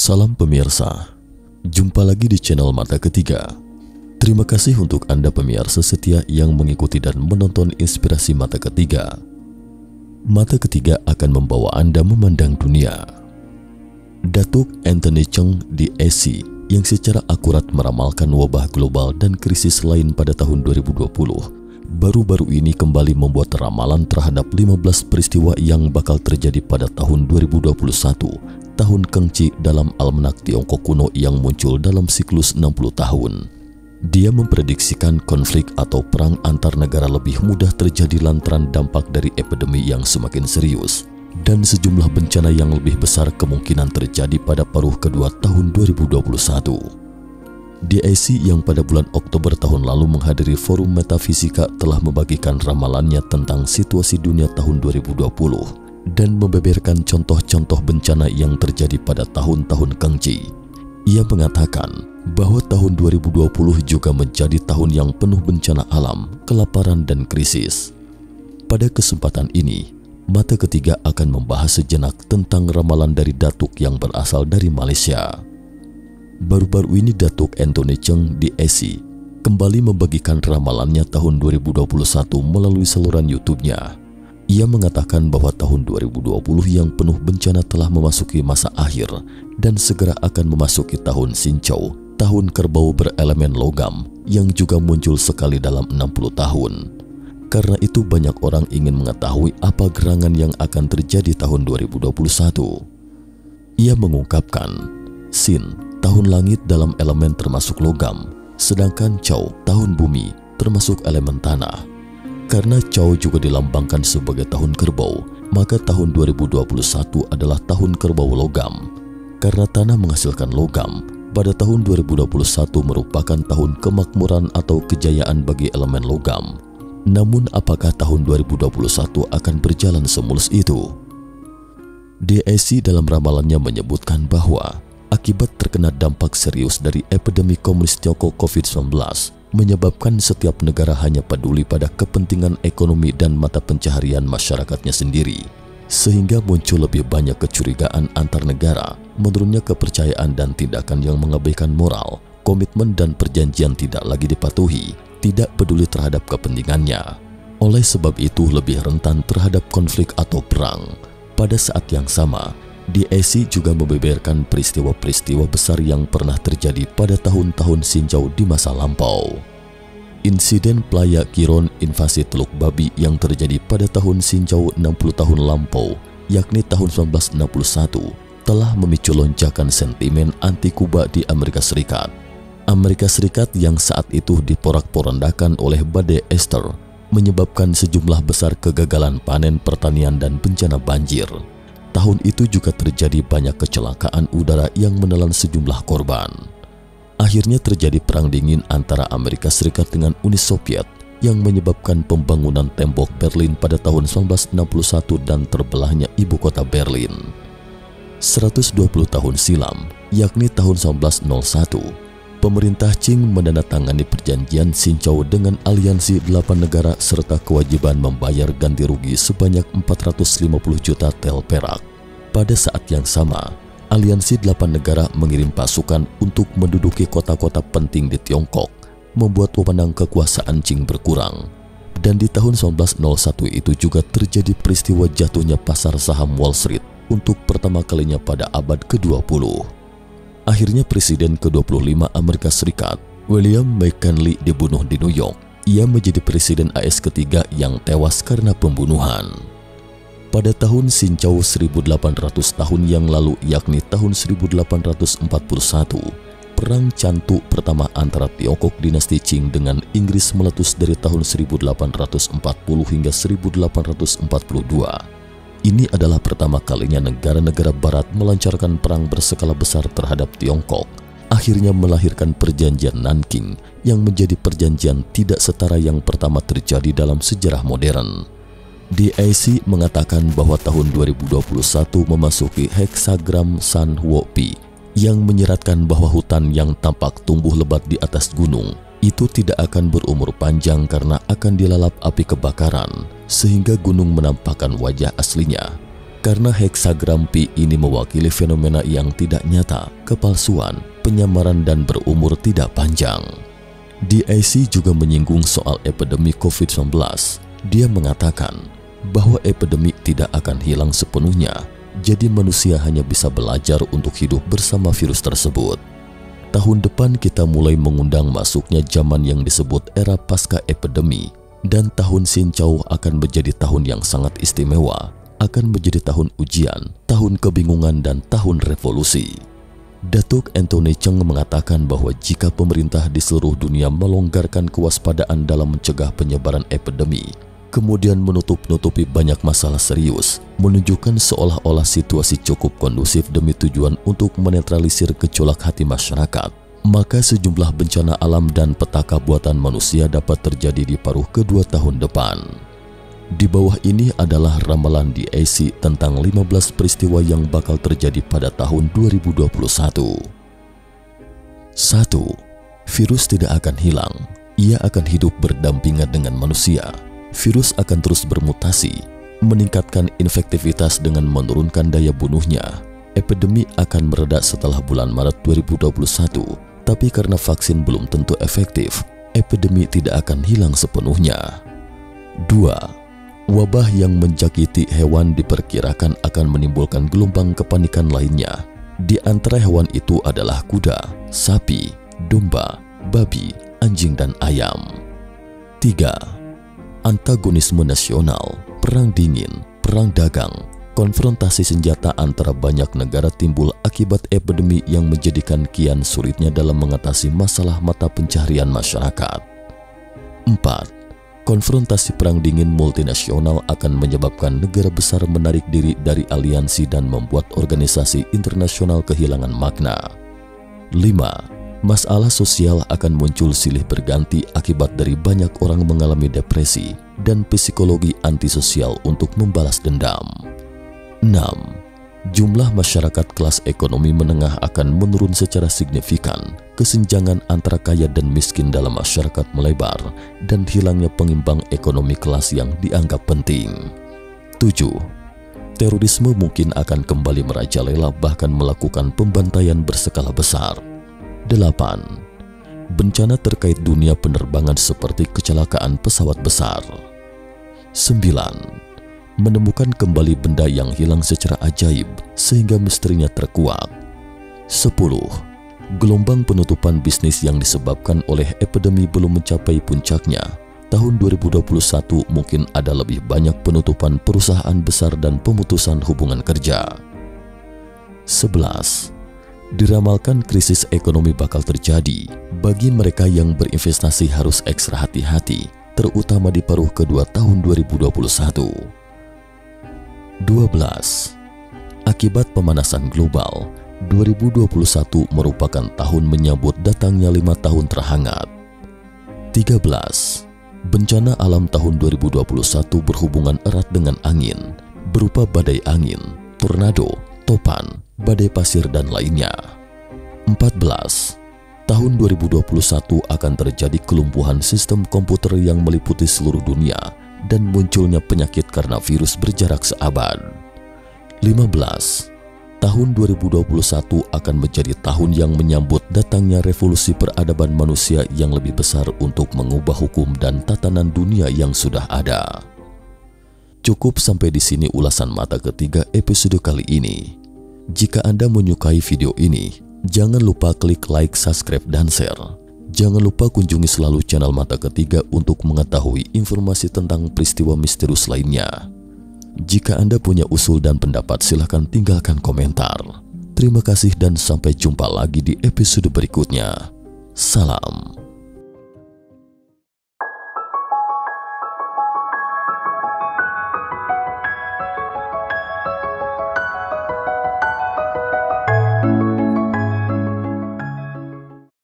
Salam pemirsa, jumpa lagi di channel Mata Ketiga. Terima kasih untuk Anda pemirsa setia yang mengikuti dan menonton inspirasi Mata Ketiga. Mata Ketiga akan membawa Anda memandang dunia. Datuk Anthony Cheng di AC yang secara akurat meramalkan wabah global dan krisis lain pada tahun 2020, baru-baru ini kembali membuat ramalan terhadap 15 peristiwa yang bakal terjadi pada tahun 2021, tahun Kengci dalam almanak Tiongkok kuno yang muncul dalam siklus 60 tahun. Dia memprediksikan konflik atau perang antar negara lebih mudah terjadi lantaran dampak dari epidemi yang semakin serius dan sejumlah bencana yang lebih besar kemungkinan terjadi pada paruh kedua tahun 2021. DAC yang pada bulan Oktober tahun lalu menghadiri forum metafisika telah membagikan ramalannya tentang situasi dunia tahun 2020 dan membeberkan contoh-contoh bencana yang terjadi pada tahun-tahun Kengci. Ia mengatakan bahwa tahun 2020 juga menjadi tahun yang penuh bencana alam, kelaparan, dan krisis. Pada kesempatan ini, Mata Ketiga akan membahas sejenak tentang ramalan dari Datuk yang berasal dari Malaysia. Baru-baru ini Datuk Anthony Cheng di AC kembali membagikan ramalannya tahun 2021 melalui saluran YouTube-nya. Ia mengatakan bahwa tahun 2020 yang penuh bencana telah memasuki masa akhir dan segera akan memasuki tahun Sincau, tahun kerbau berelemen logam yang juga muncul sekali dalam 60 tahun. Karena itu banyak orang ingin mengetahui apa gerangan yang akan terjadi tahun 2021. Ia mengungkapkan, Sin, tahun langit dalam elemen termasuk logam, sedangkan Chau, tahun bumi, termasuk elemen tanah. Karena Chau juga dilambangkan sebagai tahun kerbau, maka tahun 2021 adalah tahun kerbau logam. Karena tanah menghasilkan logam, pada tahun 2021 merupakan tahun kemakmuran atau kejayaan bagi elemen logam. Namun apakah tahun 2021 akan berjalan semulus itu? DAC dalam ramalannya menyebutkan bahwa akibat terkena dampak serius dari epidemi komunis Tiongkok COVID-19, menyebabkan setiap negara hanya peduli pada kepentingan ekonomi dan mata pencaharian masyarakatnya sendiri, sehingga muncul lebih banyak kecurigaan antar negara, menurunnya kepercayaan dan tindakan yang mengabaikan moral, komitmen dan perjanjian tidak lagi dipatuhi, tidak peduli terhadap kepentingannya. Oleh sebab itu lebih rentan terhadap konflik atau perang. Pada saat yang sama, DAC juga membeberkan peristiwa-peristiwa besar yang pernah terjadi pada tahun-tahun Sincau di masa lampau. Insiden Playa Kiron invasi Teluk Babi yang terjadi pada tahun Sincau 60 tahun lampau, yakni tahun 1961, telah memicu lonjakan sentimen anti-Kuba di Amerika Serikat. Amerika Serikat yang saat itu diporak-porandakan oleh badai Esther, menyebabkan sejumlah besar kegagalan panen pertanian dan bencana banjir. Tahun itu juga terjadi banyak kecelakaan udara yang menelan sejumlah korban. Akhirnya terjadi perang dingin antara Amerika Serikat dengan Uni Soviet yang menyebabkan pembangunan tembok Berlin pada tahun 1961 dan terbelahnya ibu kota Berlin. 120 tahun silam, yakni tahun 1901, pemerintah Qing menandatangani perjanjian Sincau dengan aliansi 8 negara serta kewajiban membayar ganti rugi sebanyak 450 juta tel perak. Pada saat yang sama, aliansi 8 negara mengirim pasukan untuk menduduki kota-kota penting di Tiongkok, membuat wewenang kekuasaan Qing berkurang. Dan di tahun 1901 itu juga terjadi peristiwa jatuhnya pasar saham Wall Street untuk pertama kalinya pada abad ke-20. Akhirnya Presiden ke-25 Amerika Serikat, William McKinley, dibunuh di New York. Ia menjadi Presiden AS ketiga yang tewas karena pembunuhan. Pada tahun Sincau 1800 tahun yang lalu, yakni tahun 1841, Perang Cantu pertama antara Tiongkok dinasti Qing dengan Inggris meletus dari tahun 1840 hingga 1842. Ini adalah pertama kalinya negara-negara barat melancarkan perang berskala besar terhadap Tiongkok, akhirnya melahirkan perjanjian Nanking yang menjadi perjanjian tidak setara yang pertama terjadi dalam sejarah modern. DAC mengatakan bahwa tahun 2021 memasuki heksagram San Huopi yang menyeratkan bahwa hutan yang tampak tumbuh lebat di atas gunung itu tidak akan berumur panjang karena akan dilalap api kebakaran, sehingga gunung menampakkan wajah aslinya. Karena heksagram pi ini mewakili fenomena yang tidak nyata, kepalsuan, penyamaran dan berumur tidak panjang. DIC juga menyinggung soal epidemi COVID-19. Dia mengatakan bahwa epidemi tidak akan hilang sepenuhnya, jadi manusia hanya bisa belajar untuk hidup bersama virus tersebut. Tahun depan kita mulai mengundang masuknya zaman yang disebut era pasca epidemi, dan tahun Sincau akan menjadi tahun yang sangat istimewa, akan menjadi tahun ujian, tahun kebingungan dan tahun revolusi. Datuk Anthony Cheng mengatakan bahwa jika pemerintah di seluruh dunia melonggarkan kewaspadaan dalam mencegah penyebaran epidemi, kemudian menutup-nutupi banyak masalah serius, menunjukkan seolah-olah situasi cukup kondusif demi tujuan untuk menetralisir gejolak hati masyarakat, maka sejumlah bencana alam dan petaka buatan manusia dapat terjadi di paruh kedua tahun depan. Di bawah ini adalah ramalan DIC tentang 15 peristiwa yang bakal terjadi pada tahun 2021. 1. Virus tidak akan hilang. Ia akan hidup berdampingan dengan manusia. Virus akan terus bermutasi, meningkatkan infektivitas dengan menurunkan daya bunuhnya. Epidemi akan mereda setelah bulan Maret 2021, tapi karena vaksin belum tentu efektif, epidemi tidak akan hilang sepenuhnya. 2. Wabah yang menjakiti hewan diperkirakan akan menimbulkan gelombang kepanikan lainnya. Di antara hewan itu adalah kuda, sapi, domba, babi, anjing, dan ayam. 3. Antagonisme nasional, perang dingin, perang dagang, konfrontasi senjata antara banyak negara timbul akibat epidemi yang menjadikan kian sulitnya dalam mengatasi masalah mata pencaharian masyarakat. 4. Konfrontasi perang dingin multinasional akan menyebabkan negara besar menarik diri dari aliansi dan membuat organisasi internasional kehilangan makna. 5. Masalah sosial akan muncul silih berganti akibat dari banyak orang mengalami depresi dan psikologi antisosial untuk membalas dendam. 6. Jumlah masyarakat kelas ekonomi menengah akan menurun secara signifikan, kesenjangan antara kaya dan miskin dalam masyarakat melebar, dan hilangnya pengimbang ekonomi kelas yang dianggap penting. 7. Terorisme mungkin akan kembali merajalela bahkan melakukan pembantaian berskala besar. 8. Bencana terkait dunia penerbangan seperti kecelakaan pesawat besar. 9. Menemukan kembali benda yang hilang secara ajaib sehingga misterinya terkuak. 10. Gelombang penutupan bisnis yang disebabkan oleh epidemi belum mencapai puncaknya. Tahun 2021 mungkin ada lebih banyak penutupan perusahaan besar dan pemutusan hubungan kerja. 11. Diramalkan krisis ekonomi bakal terjadi. Bagi mereka yang berinvestasi harus ekstra hati-hati, terutama di paruh kedua tahun 2021. 12. Akibat pemanasan global, 2021 merupakan tahun menyambut datangnya 5 tahun terhangat. 13. Bencana alam tahun 2021 berhubungan erat dengan angin, berupa badai angin, tornado, topan, badai pasir, dan lainnya. 14. Tahun 2021 akan terjadi kelumpuhan sistem komputer yang meliputi seluruh dunia dan munculnya penyakit karena virus berjarak seabad. 15. Tahun 2021 akan menjadi tahun yang menyambut datangnya revolusi peradaban manusia yang lebih besar untuk mengubah hukum dan tatanan dunia yang sudah ada. Cukup sampai di sini ulasan mata ketiga episode kali ini. Jika Anda menyukai video ini, jangan lupa klik like, subscribe, dan share. Jangan lupa kunjungi selalu channel Mata Ketiga untuk mengetahui informasi tentang peristiwa misterius lainnya. Jika Anda punya usul dan pendapat, silahkan tinggalkan komentar. Terima kasih dan sampai jumpa lagi di episode berikutnya. Salam.